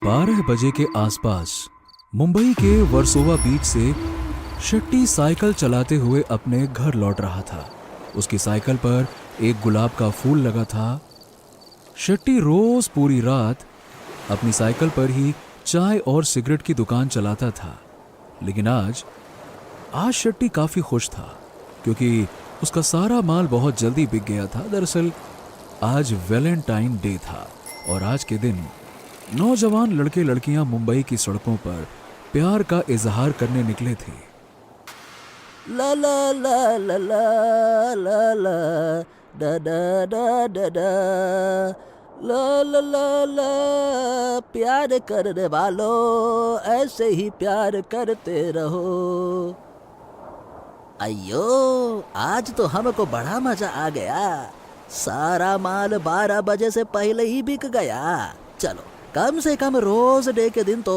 12 बजे के आसपास मुंबई के वर्सोवा बीच से शेट्टी साइकिल चलाते हुए अपने घर लौट रहा था। उसकी साइकिल पर एक गुलाब का फूल लगा था। शेट्टी रोज पूरी रात अपनी साइकिल पर ही चाय और सिगरेट की दुकान चलाता था, लेकिन आज शेट्टी काफी खुश था क्योंकि उसका सारा माल बहुत जल्दी बिक गया था। दरअसल आज वैलेंटाइन डे था और आज के दिन नौजवान लड़के लड़कियां मुंबई की सड़कों पर प्यार का इजहार करने निकले थे। ला ला ला ला ला ला ला डा डा डा डा डा ला ला ला ला प्यार करने वालों ऐसे ही प्यार करते रहो। अयो आज तो हमको बड़ा मजा आ गया। सारा माल 12 बजे से पहले ही बिक गया। चलो कम से कम रोज डे के दिन तो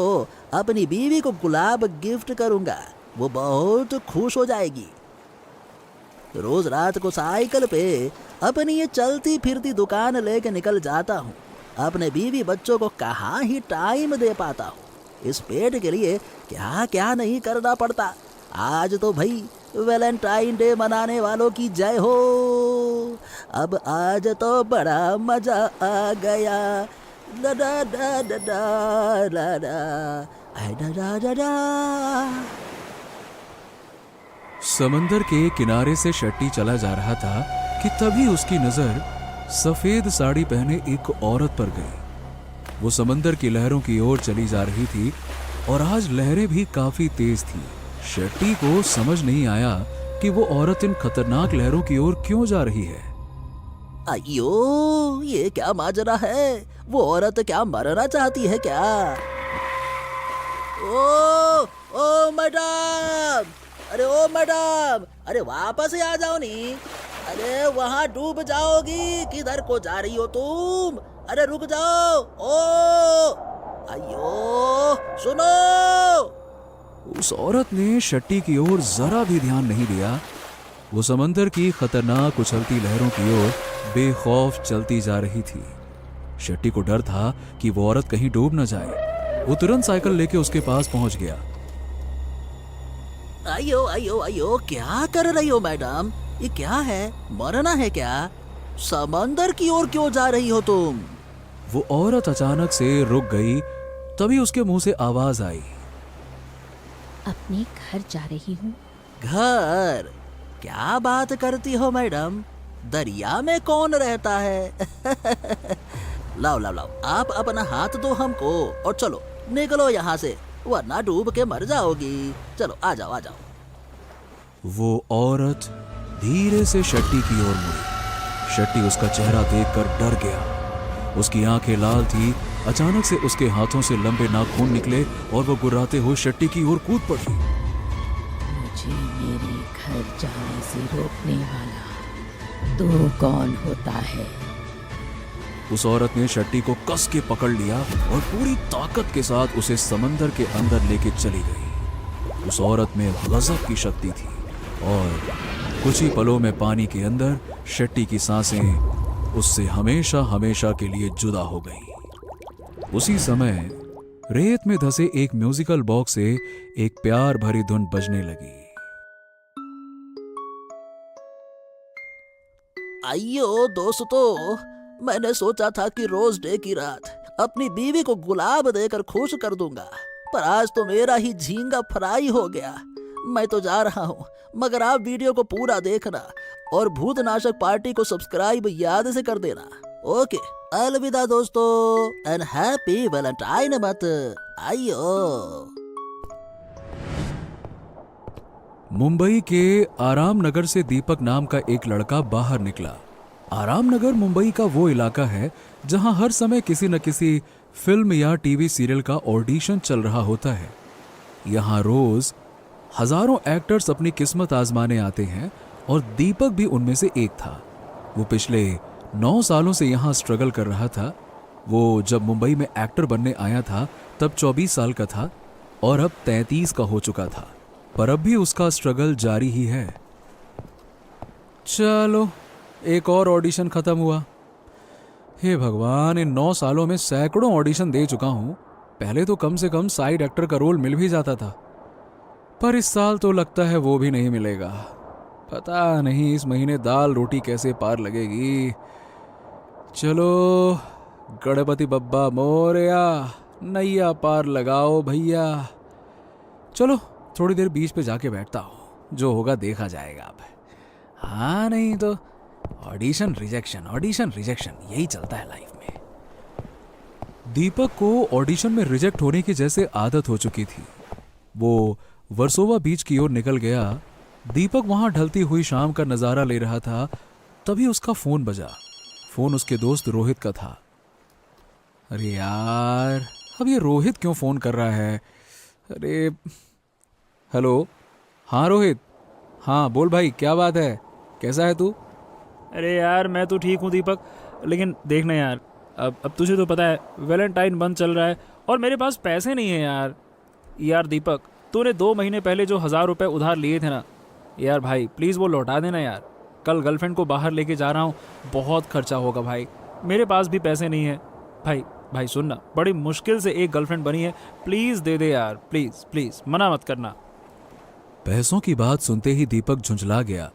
अपनी बीवी को गुलाब गिफ्ट करूंगा, वो बहुत खुश हो जाएगी। रोज रात को साइकिल पे अपनी ये चलती फिरती दुकान लेके निकल जाता हूँ। अपने बीवी बच्चों को कहाँ ही टाइम दे पाता हूँ। इस पेट के लिए क्या क्या नहीं करना पड़ता। आज तो भाई वैलेंटाइन डे मनाने वालों की जय हो। अब आज तो बड़ा मजा आ गया। डा डा डा डा डा डा डा डा डा डा। समंदर के किनारे से शेट्टी चला जा रहा था कि तभी उसकी नजर सफेद साड़ी पहने एक औरत पर गई। वो समंदर की लहरों की ओर चली जा रही थी और आज लहरें भी काफी तेज थी। शेट्टी को समझ नहीं आया कि वो औरत इन खतरनाक लहरों की ओर क्यों जा रही है। अयो ये क्या माजरा है? वो औरत क्या मरना चाहती है क्या? ओ मैडम, अरे ओ मैडम, अरे वापस ही आ जाओ नी। अरे वहाँ डूब जाओगी, किधर को जा रही हो तुम? अरे रुक जाओ। ओ अयो सुनो। उस औरत ने शेट्टी की ओर जरा भी ध्यान नहीं दिया। वो समंदर की खतरनाक उछलती लहरों की ओर बेखौफ चलती जा रही थी। शेट्टी को डर था कि वो औरत कहीं डूब न जाए। वो तुरंत साइकिल लेके उसके पास पहुंच गया। अयो अयो अयो क्या कर रही हो मैडम? ये क्या है? मरना है क्या? समंदर की ओर क्यों जा रही हो तुम? वो औरत अचानक से रुक गई। तभी उसके मुंह से आवाज आई। अपने घर जा रही हूँ। घर? क्या बात करती हो मैडम? दरिया में कौन रहता है? लाओ लाओ लाओ, आप अपना हाथ दो हमको और चलो निकलो यहाँ से, वरना डूब के मर जाओगी। चलो आ जाओ आ जाओ। वो औरत धीरे से शेट्टी की ओर मुड़ी। शेट्टी उसका चेहरा देखकर डर गया। उसकी आंखें लाल थी। अचानक से उसके हाथों से लंबे नाखून निकले और वो गुर्राते हुए शेट्टी की ओर कूद पड़ी। मुझे मेरे घर जाने से रोकने वाला तू कौन होता है? उस औरत ने शेट्टी को कस के पकड़ लिया और पूरी ताकत के साथ उसे समंदर के अंदर लेके चली गई। उस औरत में गजब की शक्ति थी और कुछ ही पलों में पानी के अंदर शेट्टी की सांसें उससे हमेशा हमेशा के लिए जुदा हो गईं। उसी समय रेत में धंसे एक म्यूजिकल बॉक्स से एक प्यार भरी धुन बजने लगी। अयो दोस्तों, मैंने सोचा था कि रोज डे की रात अपनी बीवी को गुलाब देकर खुश कर दूंगा, पर आज तो मेरा ही झींगा फ्राई हो गया। मैं तो जा रहा हूँ, मगर आप वीडियो को पूरा देखना और भूतनाशक पार्टी को सब्सक्राइब याद से कर देना। ओके, अलविदा दोस्तों एंड हैप्पी वैलेंटाइन मंथ। आइयो। मुंबई के आराम नगर से दीपक नाम का एक लड़का बाहर निकला। आराम नगर मुंबई का वो इलाका है जहां हर समय किसी न किसी फिल्म या टीवी सीरियल का ऑडिशन चल रहा होता है। यहाँ रोज हजारों एक्टर्स अपनी किस्मत आजमाने आते हैं और दीपक भी उनमें से एक था। वो पिछले 9 सालों से यहाँ स्ट्रगल कर रहा था। वो जब मुंबई में एक्टर बनने आया था तब 24 साल का था और अब 33 का हो चुका था, पर अब भी उसका स्ट्रगल जारी ही है। चलो एक और ऑडिशन खत्म हुआ। हे भगवान, इन 9 सालों में सैकड़ों ऑडिशन दे चुका हूं, पहले तो कम से कम साइड एक्टर का रोल मिल भी जाता था, पर इस साल तो लगता है वो भी नहीं मिलेगा। पता नहीं इस महीने दाल रोटी कैसे पार लगेगी। चलो गणपति बप्पा मोरया, नैया पार लगाओ भैया। चलो थोड़ी देर बीच पे जाके बैठता हूँ, जो होगा देखा जाएगा अब। हाँ नहीं तो ऑडिशन रिजेक्शन यही चलता है लाइफ में। दीपक को ऑडिशन में रिजेक्ट होने की जैसे आदत हो चुकी थी। वो वर्सोवा बीच की ओर निकल गया। दीपक वहां ढलती हुई शाम का नजारा ले रहा था, तभी उसका फोन बजा। फोन उसके दोस्त रोहित का था। अरे यार, अब ये रोहित क्यों फोन कर रहा है? अरे हेलो, हाँ रोहित, हाँ बोल भाई, क्या बात है, कैसा है तू? अरे यार मैं तो ठीक हूँ दीपक, लेकिन देखना यार, अब तुझे तो पता है वैलेंटाइन बंद चल रहा है और मेरे पास पैसे नहीं है यार। यार दीपक, तूने 2 महीने पहले जो 1000 रुपये उधार लिए थे ना, यार भाई प्लीज़ वो लौटा देना यार। कल गर्लफ्रेंड को बाहर लेके जा रहा हूँ, बहुत खर्चा होगा भाई, मेरे पास भी पैसे नहीं है। भाई सुन ना, बड़ी मुश्किल से एक गर्लफ्रेंड बनी है, प्लीज़ दे दे यार, प्लीज़ मना मत करना। पैसों की बात सुनते ही दीपक झुंझला गया।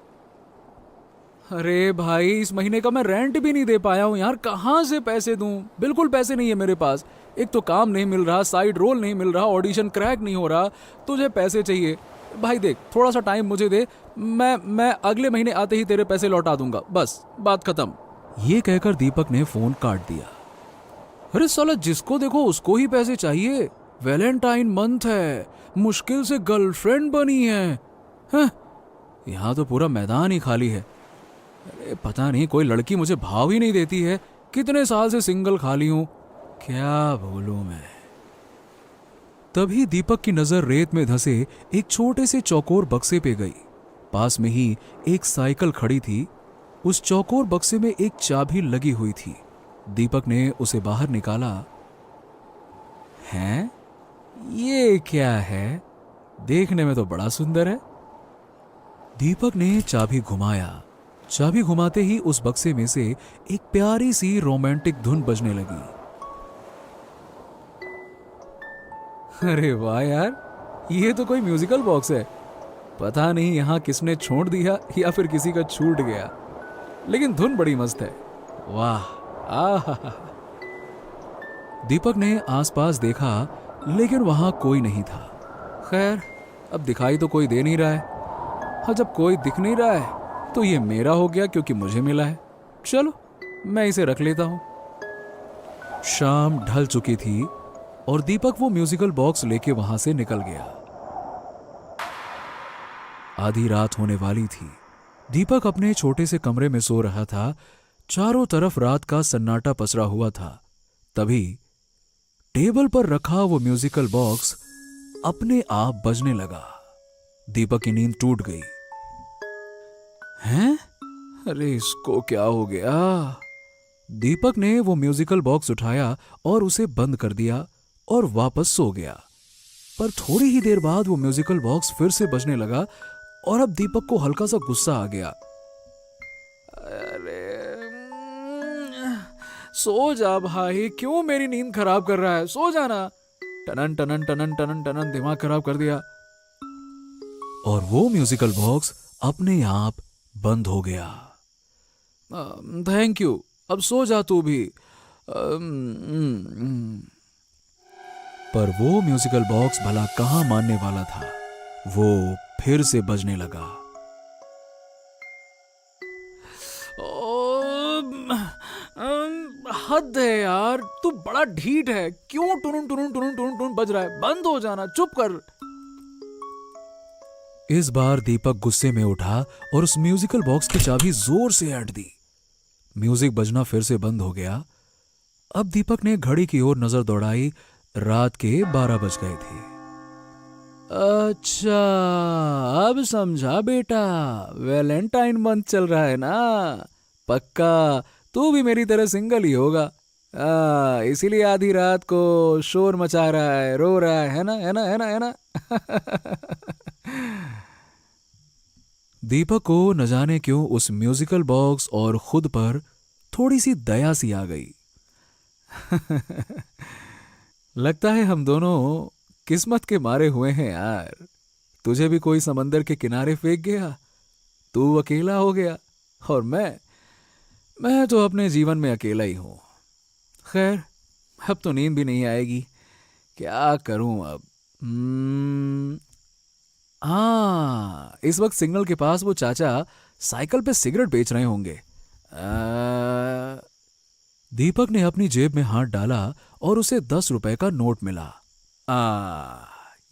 अरे भाई, इस महीने का मैं रेंट भी नहीं दे पाया हूँ यार, कहाँ से पैसे दूँ? बिल्कुल पैसे नहीं है मेरे पास। एक तो काम नहीं मिल रहा, साइड रोल नहीं मिल रहा, ऑडिशन क्रैक नहीं हो रहा, तुझे पैसे चाहिए। भाई देख, थोड़ा सा टाइम मुझे दे, मैं अगले महीने आते ही तेरे पैसे लौटा दूंगा, बस बात खत्म। ये कहकर दीपक ने फोन काट दिया। अरे साला, जिसको देखो उसको ही पैसे चाहिए। वैलेंटाइन मंथ है, मुश्किल से गर्लफ्रेंड बनी है। यहाँ तो पूरा मैदान ही खाली है। अरे पता नहीं, कोई लड़की मुझे भाव ही नहीं देती है। कितने साल से सिंगल खाली हूं, क्या बोलूं मैं। तभी दीपक की नजर रेत में धंसे एक छोटे से चौकोर बक्से पे गई। पास में ही एक साइकिल खड़ी थी। उस चौकोर बक्से में एक चाबी लगी हुई थी। दीपक ने उसे बाहर निकाला। हैं? ये क्या है? देखने में तो बड़ा सुंदर है। दीपक ने चाबी घुमाया। चाबी घुमाते ही उस बक्से में से एक प्यारी सी रोमांटिक धुन बजने लगी। अरे वाह यार, ये तो कोई म्यूजिकल बॉक्स है। पता नहीं यहां किसने छोड़ दिया या फिर किसी का छूट गया, लेकिन धुन बड़ी मस्त है। वाह, आहा। दीपक ने आसपास देखा, लेकिन वहां कोई नहीं था। खैर, अब दिखाई तो कोई दे नहीं रहा है। हाँ, जब कोई दिख नहीं रहा है तो ये मेरा हो गया, क्योंकि मुझे मिला है। चलो मैं इसे रख लेता हूं। शाम ढल चुकी थी और दीपक वो म्यूजिकल बॉक्स लेके वहां से निकल गया। आधी रात होने वाली थी। दीपक अपने छोटे से कमरे में सो रहा था। चारों तरफ रात का सन्नाटा पसरा हुआ था। तभी टेबल पर रखा वो म्यूजिकल बॉक्स अपने आप बजने लगा। दीपक की नींद टूट गई। हैं? अरे इसको क्या हो गया? दीपक ने वो म्यूजिकल बॉक्स उठाया और उसे बंद कर दिया और वापस सो गया। पर थोड़ी ही देर बाद वो म्यूजिकल बॉक्स फिर से बजने लगा और अब दीपक को हल्का सा गुस्सा आ गया। अरे सो जा भाई, क्यों मेरी नींद खराब कर रहा है? सो जाना। टनन टनन टनन टनन टनन, दिमाग खराब कर दिया। और वो म्यूजिकल बॉक्स अपने आप बंद हो गया। थैंक यू, अब सो जा तू भी। पर वो म्यूजिकल बॉक्स भला कहां मानने वाला था। वो फिर से बजने लगा। हद है यार, तू बड़ा ढीठ है। क्यों टुनुन टुनुन टुनुन टुनुन टुनुन बज रहा है? बंद हो जाना, चुप कर। इस बार दीपक गुस्से में उठा और उस म्यूजिकल बॉक्स की चाबी जोर से ऐंठ दी। म्यूजिक बजना फिर से बंद हो गया। अब दीपक ने घड़ी की ओर नजर दौड़ाई। रात के 12 बज गए थे। अच्छा, अब समझा बेटा, वैलेंटाइन मंथ चल रहा है ना। पक्का तू भी मेरी तरह सिंगल ही होगा, इसीलिए आधी रात को शोर मचा रहा है, रो रहा है ना, है ना, है ना, है ना। दीपक को न जाने क्यों उस म्यूजिकल बॉक्स और खुद पर थोड़ी सी दया सी आ गई। लगता है हम दोनों किस्मत के मारे हुए हैं यार। तुझे भी कोई समंदर के किनारे फेंक गया, तू अकेला हो गया, और मैं तो अपने जीवन में अकेला ही हूं। खैर, अब तो नींद भी नहीं आएगी, क्या करूं अब। हाँ, इस वक्त सिग्नल के पास वो चाचा साइकिल पे सिगरेट बेच रहे होंगे। दीपक ने अपनी जेब में हाथ डाला और उसे 10 रुपए का नोट मिला।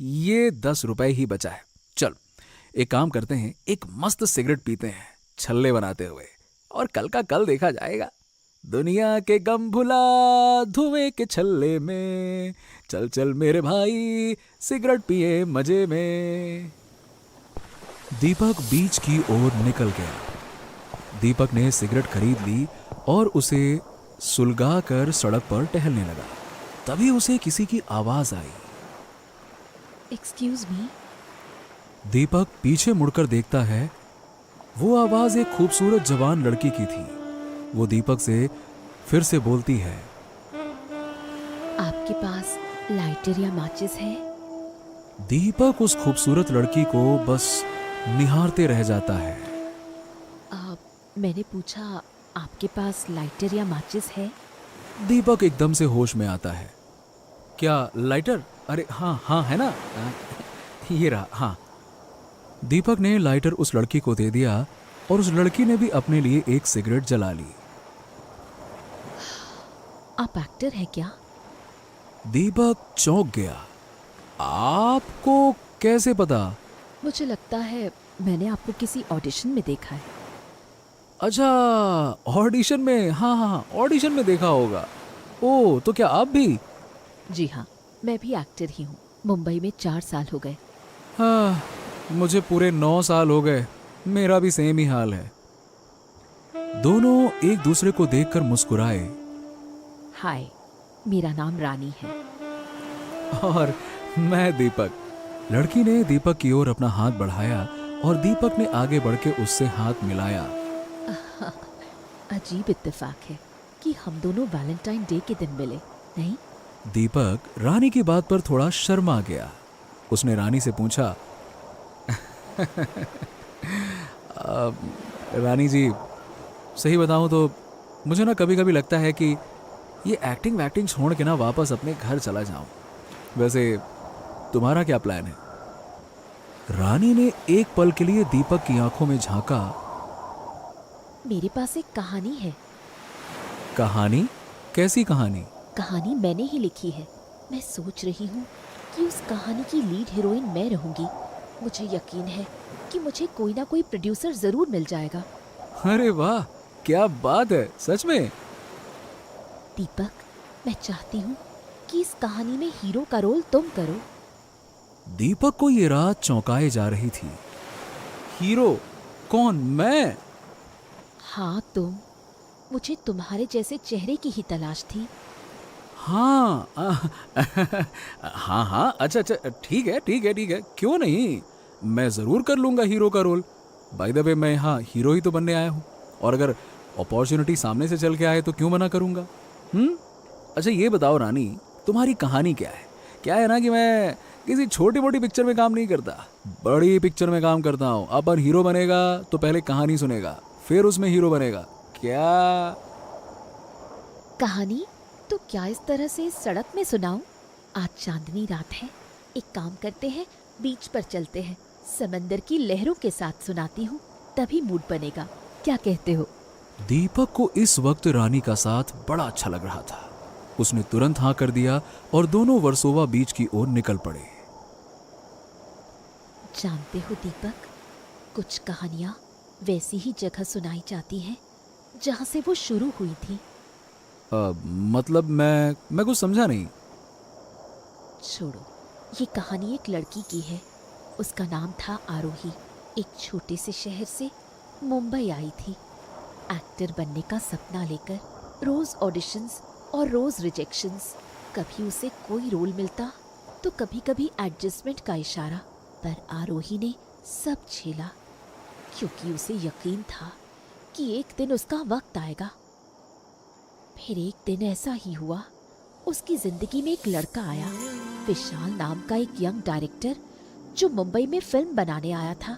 ये 10 रुपए ही बचा है। चल, एक काम करते हैं, एक मस्त सिगरेट पीते हैं छल्ले बनाते हुए, और कल का कल देखा जाएगा। दुनिया के गम भुला धुएं के छल्ले में, चल चल मेरे भाई सिगरेट पिए मजे में। दीपक बीच की ओर निकल गया। दीपक ने सिगरेट खरीद ली और उसे सुलगा कर सड़क पर टहलने लगा। तभी उसे किसी की आवाज आई। Excuse me. दीपक पीछे मुड़कर देखता है। वो आवाज एक खूबसूरत जवान लड़की की थी। वो दीपक से फिर से बोलती है, आपके पास लाइटर या माचिस है? दीपक उस खूबसूरत लड़की को बस निहारते रह जाता है। मैंने पूछा, आपके पास लाइटर या माचिस है? दीपक एकदम से होश में आता है। क्या लाइटर? अरे हाँ हाँ, है ना, ये रहा। हाँ। दीपक ने लाइटर उस लड़की को दे दिया और उस लड़की ने भी अपने लिए एक सिगरेट जला ली। आप एक्टर हैं क्या? दीपक चौंक गया। आपको कैसे पता? मुझे लगता है मैंने आपको किसी ऑडिशन में देखा है। अच्छा, ऑडिशन में? हाँ हाँ, ऑडिशन में देखा होगा। ओ, तो क्या आप भी? जी हाँ, मैं भी एक्टर ही हूँ। मुंबई में 4 साल हो गए। हाँ, मुझे पूरे 9 साल हो गए। मेरा भी सेम ही हाल है। दोनों एक दूसरे को देखकर मुस्कुराए। हाय, मेरा नाम रानी है। और मैं दीपक। लड़की ने दीपक की ओर अपना हाथ बढ़ाया और दीपक ने आगे बढ़ के उससे हाथ मिलाया। अजीब इत्तेफाक है कि हम दोनों वैलेंटाइन डे के दिन मिले, नहीं? दीपक रानी की बात पर थोड़ा शर्मा गया। उसने रानी से पूछा, रानी जी, सही बताऊं तो मुझे ना कभी कभी लगता है कि ये एक्टिंग वैक्टिंग छोड़ के ना वापस अपने घर चला जाऊं। वैसे तुम्हारा क्या प्लान है? रानी ने एक पल के लिए दीपक की आंखों में झांका। मेरे पास एक कहानी है। कहानी? कैसी कहानी? कहानी मैंने ही लिखी है। मैं सोच रही हूँ कि उस कहानी की लीड हीरोइन मैं रहूंगी। मुझे यकीन है कि मुझे कोई ना कोई प्रोड्यूसर जरूर मिल जाएगा। अरे वाह, क्या बात है, सच में? दीपक, मैं चाहती हूँ कि इस कहानी में हीरो का रोल तुम करो। दीपक को ये रात चौंकाए जा रही थी। हीरो? कौन, मैं? हाँ, तुम। मुझे तुम्हारे जैसे चेहरे की ही तलाश थी। हाँ हाँ हाँ, अच्छा अच्छा, ठीक है ठीक है ठीक है, क्यों नहीं, मैं जरूर कर लूंगा हीरो का रोल। बाय द वे, मैं यहाँ हीरो ही तो बनने आया हूँ, और अगर अपॉर्चुनिटी सामने से चल के आए तो क्यों मना करूंगा। अच्छा ये बताओ रानी, तुम्हारी कहानी क्या है? क्या है ना कि मैं किसी छोटी मोटी पिक्चर में काम नहीं करता, बड़ी पिक्चर में काम करता हूँ। अपन हीरो बनेगा तो पहले कहानी सुनेगा, फिर उसमें हीरो बनेगा। क्या कहानी? तो क्या इस तरह से सड़क में सुनाऊं? आज चांदनी रात है। एक काम करते हैं, बीच पर चलते हैं, समंदर की लहरों के साथ सुनाती हूँ, तभी मूड बनेगा। क्या कहते हो? दीपक को इस वक्त रानी का साथ बड़ा अच्छा लग रहा था। उसने तुरंत हाँ कर दिया और दोनों वर्सोवा बीच की ओर निकल पड़े। जानते हो दीपक, कुछ कहानियां वैसी ही जगह सुनाई जाती हैं जहां से वो शुरू हुई थी। मतलब मैं कुछ समझा नहीं। छोड़ो, ये कहानी एक लड़की की है। उसका नाम था आरोही। एक छोटे से शहर से मुंबई आई थी। एक्टर बनने का सपना लेकर रोज ऑडिशंस और रोज रिजेक्शंस। कभी उसे कोई रोल मिलता तो कभी कभी एडजस्टमेंट का इशारा, पर आरोही ने सब झेला, क्योंकि उसे यकीन था कि एक दिन उसका वक्त आएगा। फिर एक दिन ऐसा ही हुआ। उसकी जिंदगी में एक लड़का आया, विशाल नाम का एक यंग डायरेक्टर जो मुंबई में फिल्म बनाने आया था।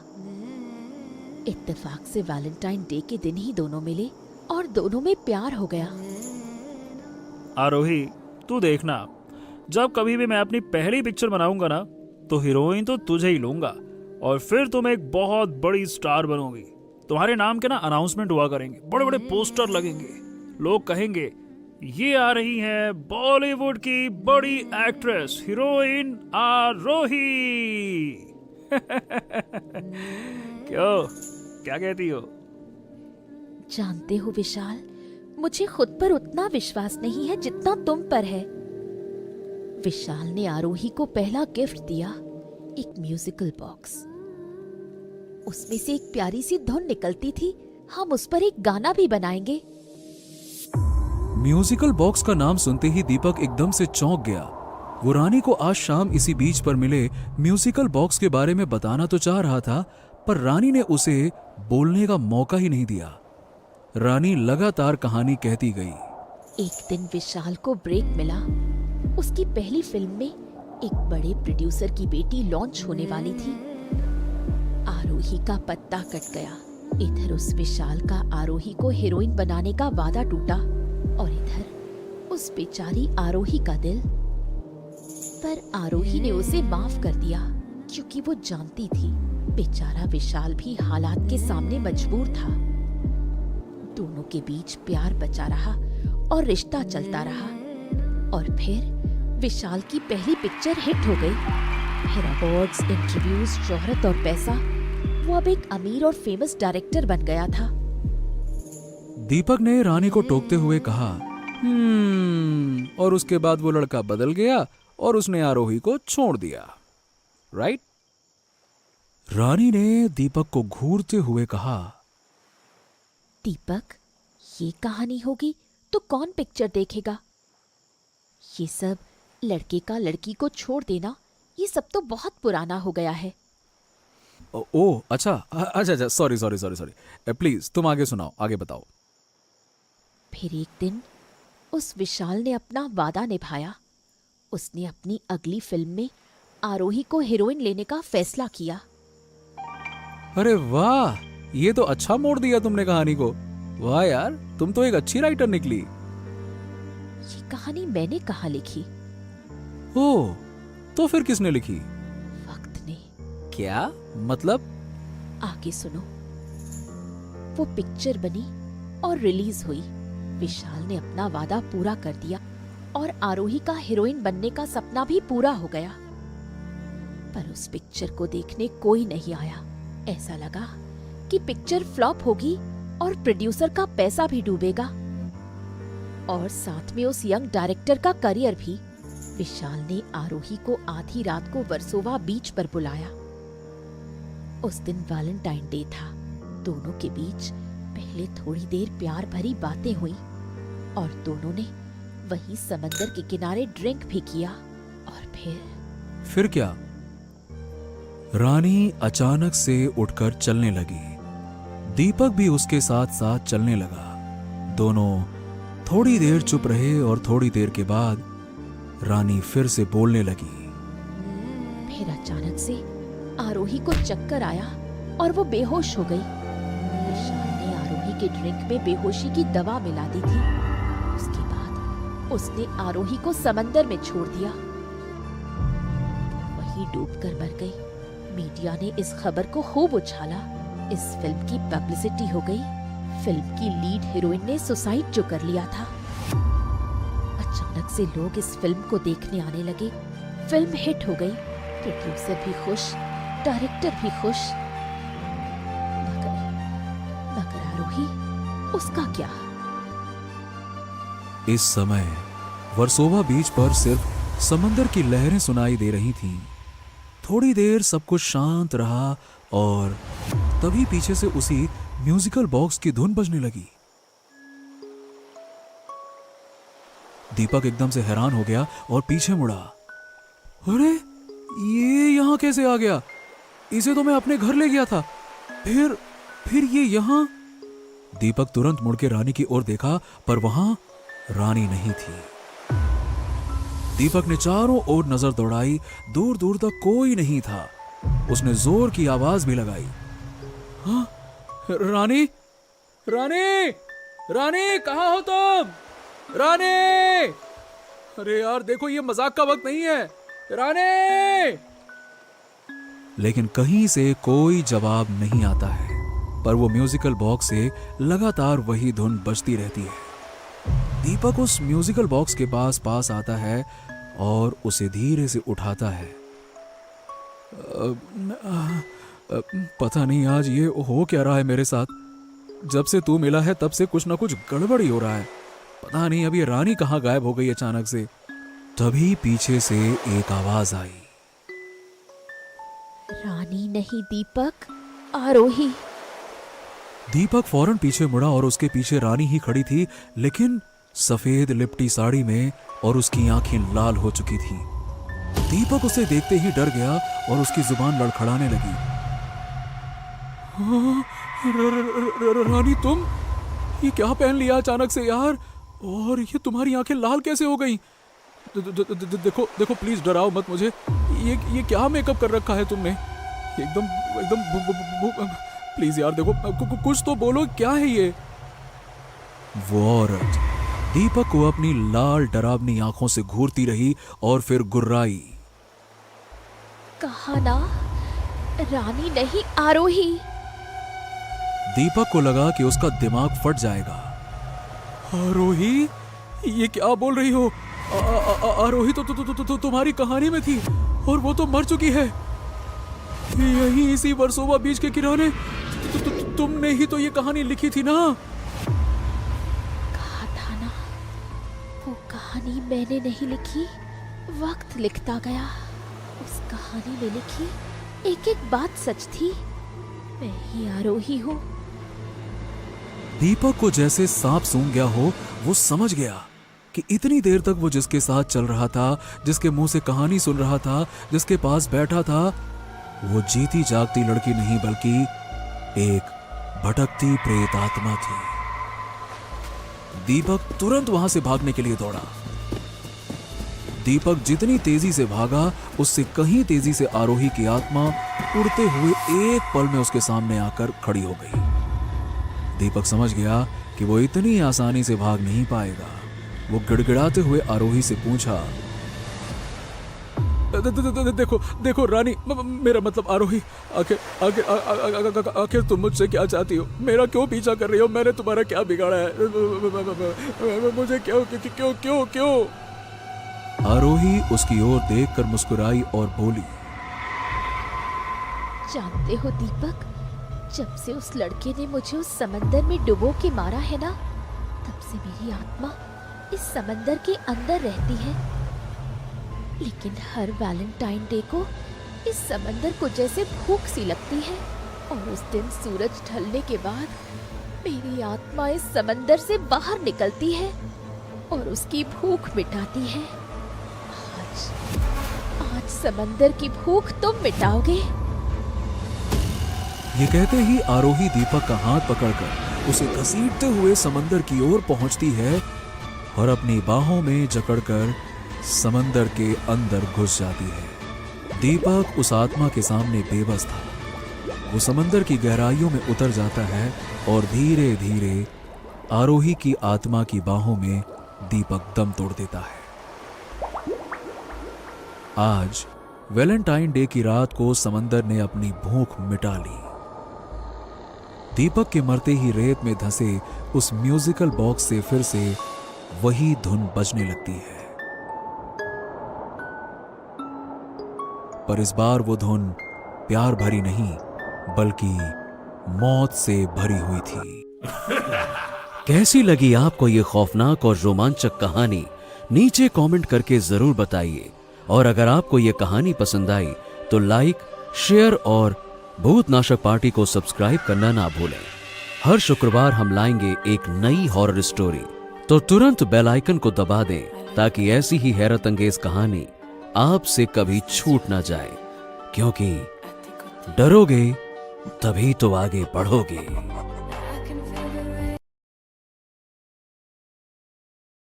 इत्तेफाक से वैलेंटाइन डे के दिन ही दोनों मिले और दोनों में प्यार हो गया। आरोही, तू देखना, जब कभी भी मैं अपनी पहली पिक्चर बनाऊंगा ना, तो हीरोइन तो तुझे ही लूंगा और फिर तुम एक बहुत बड़ी स्टार बनोगी। तुम्हारे नाम के ना अनाउंसमेंट हुआ करेंगे, बड़े बड़े पोस्टर लगेंगे, लोग कहेंगे ये आ रही है बॉलीवुड की बड़ी एक्ट्रेस हीरोइन आरोही। क्यों, क्या कहती हो? जानते हो विशाल, मुझे खुद पर उतना विश्वास नहीं है जितना तुम पर है। विशाल ने आरोही को पहला गिफ्ट दिया, एक म्यूजिकल बॉक्स। उसमें से एक प्यारी सी धुन निकलती थी, हम उस पर एक गाना भी बनाएंगे। म्यूजिकल बॉक्स का नाम सुनते ही दीपक एकदम से चौंक गया। वो रानी को आज शाम इसी बीच पर मिले म्यूजिकल बॉक्स के बारे में बताना तो चाह रहा था, पर रानी ने उसे बोलने का मौका ही नहीं दिया। रानी लगातार कहानी कहती गई। एक दिन विशाल को ब्रेक मिला। उसकी पहली फिल्म में एक बड़े प्रोड्यूसर की बेटी लॉन्च होने वाली थी। आरोही का पत्ता कट गया। इधर उस विशाल का आरोही को हीरोइन बनाने का वादा टूटा और इधर उस बेचारी आरोही का दिल। पर आरोही ने उसे माफ कर दिया क्योंकि वो जानती थी बेचारा विशाल भी हालात के सामने मजबूर था। दोनों के बीच प्यार बचा रहा और रिश्ता चलता रहा। और फिर विशाल की पहली पिक्चर हिट हो गई। फिर अवार्ड्स, इंटरव्यूज, शोहरत और पैसा। वो अब एक अमीर और फेमस डायरेक्टर बन गया था। दीपक ने रानी को टोकते हुए कहा, और उसके बाद वो लड़का बदल गया और उसने आरोही को छोड़ दिया, राइट? रानी ने दीपक को घूरते हुए कहा, दीपक, ये कहानी होगी तो कौन पिक्चर देखेगा? ये सब लड़के का लड़की को छोड़ देना, ये सब तो बहुत पुराना हो गया है। ओह अच्छा, सॉरी, प्लीज तुम आगे सुनाओ, आगे बताओ। फिर एक दिन उस विशाल ने अपना वादा निभाया। उसने अपनी अगली फिल्म में आरोही को हीरोइन लेने का फैसला किया। अरे वाह, ये तो अच्छा मोड़ दिया तुमने कहानी को। वाह यार, तुम तो एक अच्छी राइटर निकली। ये कहानी मैंने कहाँ लिखी? ओह, तो फिर किसने लिखी? वक्त ने। क्या मतलब? आगे सुनो। वो पिक्चर बनी और रिलीज हुई। विशाल ने अपना वादा पूरा कर दिया और आरोही का हीरोइन बनने का सपना भी पूरा हो गया। पर उस पिक्चर को देखने कोई नहीं आया। ऐसा लगा कि पिक्चर फ्लॉप होगी और प्रोड्यूसर का पैसा भी डूबेगा और साथ में उस यंग डायरेक्टर का करियर भी। विशाल ने आरोही को आधी रात को वर्सोवा बीच पर बुलाया। उस दिन वैलेंटाइन डे था। दोनों के बीच पहले थोड़ी देर प्यार भरी बातें हुई और दोनों ने वहीं समंदर के किनारे ड्रिंक भी किया। और फिर क्या? रानी अचानक से उठकर चलने लगी। दीपक भी उसके साथ साथ चलने लगा। दोनों थोड़ी देर चुप रहे और थोड़ी देर के बाद रानी फिर से बोलने लगी। फिर अचानक से आरोही को चक्कर आया और वो बेहोश हो गई। विशाल ने आरोही के ड्रिंक में बेहोशी की दवा मिला दी थी। उसके बाद उसने आरोही को समंदर में छोड़ दिया। वहीं डूबकर मर गई। मीडिया ने इस खबर को खूब उछाला। इस फिल्म की पब्लिसिटी हो गई। फिल्म की लीड हीरोइन ने सुसाइड जो कर लिया था। अचानक से लोग इस फिल्म को देखने आने लगे। फिल्म हिट हो गई। प्रोड्यूसर भी खुश, डायरेक्टर भी खुश। मगर आरोही, उसका क्या? इस समय वर्सोवा बीच पर सिर्फ समंदर की लहरें सुनाई दे रही थीं। थोड़ी देर सब कुछ शांत रहा और तभी पीछे से उसी म्यूजिकल बॉक्स की धुन बजने लगी। दीपक एकदम से हैरान हो गया और पीछे मुड़ा। अरे, ये यहां कैसे आ गया? इसे तो मैं अपने घर ले गया था। फिर ये यहां? दीपक तुरंत मुड़ के रानी की ओर देखा, पर वहां रानी नहीं थी। दीपक ने चारों ओर नजर दौड़ाई, दूर दूर तक कोई नहीं था। उसने जोर की आवाज भी लगाई, हाँ? रानी, रानी, रानी, कहाँ हो तुम? रानी! अरे यार देखो, ये मजाक का वक्त नहीं है। रानी! लेकिन कहीं से कोई जवाब नहीं आता है, पर वो म्यूजिकल बॉक्स से लगातार वही धुन बजती रहती है। दीपक उस म्यूजिकल बॉक्स के पास आता है और उसे धीरे से उठाता है। पता नहीं आज ये हो क्या रहा है मेरे साथ। जब से तू मिला है तब से कुछ ना कुछ गड़बड़ ही हो रहा है। पता नहीं अब ये रानी कहाँ गायब हो गई अचानक से। तभी पीछे से एक आवाज आई, रानी नहीं दीपक, आरोही। दीपक फौरन पीछे मुड़ा और उसके पीछे रानी ही खड़ी थी, लेकिन सफेद लिपटी साड़ी में, और उसकी आंखें लाल हो चुकी थी। दीपक उसे देखते ही डर गया और उसकी जुबान लड़खड़ाने लगी। रानी तुम ये क्या पहन लिया अचानक से यार, और ये तुम्हारी आंखें लाल कैसे हो गई? देखो देखो प्लीज डराओ मत मुझे। ये क्या मेकअप कर रखा है तुमने? एकदम एकदम प्लीज यार देखो, कुछ तो बोलो, क्या है ये? वो औरत दीपक को अपनी लाल डरावनी आंखों से घूरती रही और फिर गुर्राई, कहा ना रानी नहीं आरोही। दीपक को लगा कि उसका दिमाग फट जाएगा। आरोही? ये क्या बोल रही हो? आरोही तो तुम्हारी कहानी में थी और वो तो मर चुकी है। यही इसी वर्सोवा बीच के किनारे तुमने ही तो ये कहानी लिखी थी ना? कहा था ना, वो कहानी मैंने नहीं लिखी, वक्त लिखता गया। उस कहानी में लिखी एक एक बात सच थी। मैं ही आरोही हूँ। दीपक को जैसे सांप सूंघ गया हो। वो समझ गया कि इतनी देर तक वो जिसके साथ चल रहा था, जिसके मुंह से कहानी सुन रहा था, जिसके पास बैठा था, वो जीती जागती लड़की नहीं बल्कि एक भटकती प्रेत आत्मा थी। दीपक तुरंत वहां से भागने के लिए दौड़ा। दीपक जितनी तेजी से भागा, उससे कहीं तेजी से आरोही की आत्मा उड़ते हुए एक पल में उसके सामने आकर खड़ी हो गई। दीपक समझ गया कि वो इतनी आसानी से भाग नहीं पाएगा। वो गिड़गिड़ाते हुए आरोही से पूछा, देखो देखो रानी, मेरा मतलब आरोही, आखिर तुम मुझसे क्या चाहती हो? मेरा क्यों पीछा कर रही हो? मैंने तुम्हारा क्या बिगाड़ा है? मुझे क्यों क्यों क्यों क्यों? आरोही उसकी ओर देखकर मुस्कुराई और बोली, जानते हो दीपक, जब से उस लड़के ने मुझे उस समंदर में डुबो के मारा है ना, तब से मेरी आत्मा इस समंदर के अंदर रहती है। लेकिन हर वैलेंटाइन डे को इस समंदर को जैसे भूख सी लगती है, और उस दिन सूरज ढलने के बाद मेरी आत्मा इस समंदर से बाहर निकलती है और उसकी भूख मिटाती है। आज समंदर की भूख तुम मिटाओगे। ये कहते ही आरोही दीपक का हाथ पकड़कर उसे घसीटते हुए समंदर की ओर पहुंचती है और अपनी बाहों में जकड़कर समंदर के अंदर घुस जाती है। दीपक उस आत्मा के सामने बेबस था। वो समंदर की गहराइयों में उतर जाता है और धीरे धीरे आरोही की आत्मा की बाहों में दीपक दम तोड़ देता है। आज वैलेंटाइन डे की रात को समंदर ने अपनी भूख मिटा ली। दीपक के मरते ही रेत में धंसे उस म्यूजिकल बॉक्स से फिर से वही धुन बजने लगती है, पर इस बार वो धुन प्यार भरी नहीं बल्कि मौत से भरी हुई थी। कैसी लगी आपको ये खौफनाक और रोमांचक कहानी? नीचे कमेंट करके जरूर बताइए। और अगर आपको ये कहानी पसंद आई तो लाइक, शेयर और भूतनाशक पार्टी को सब्सक्राइब करना ना भूलें। हर शुक्रवार हम लाएंगे एक नई हॉरर स्टोरी, तो तुरंत बेल आइकन को दबा दें ताकि ऐसी ही हैरत अंगेज कहानी आपसे कभी छूट ना जाए, क्योंकि डरोगे तभी तो आगे बढ़ोगे।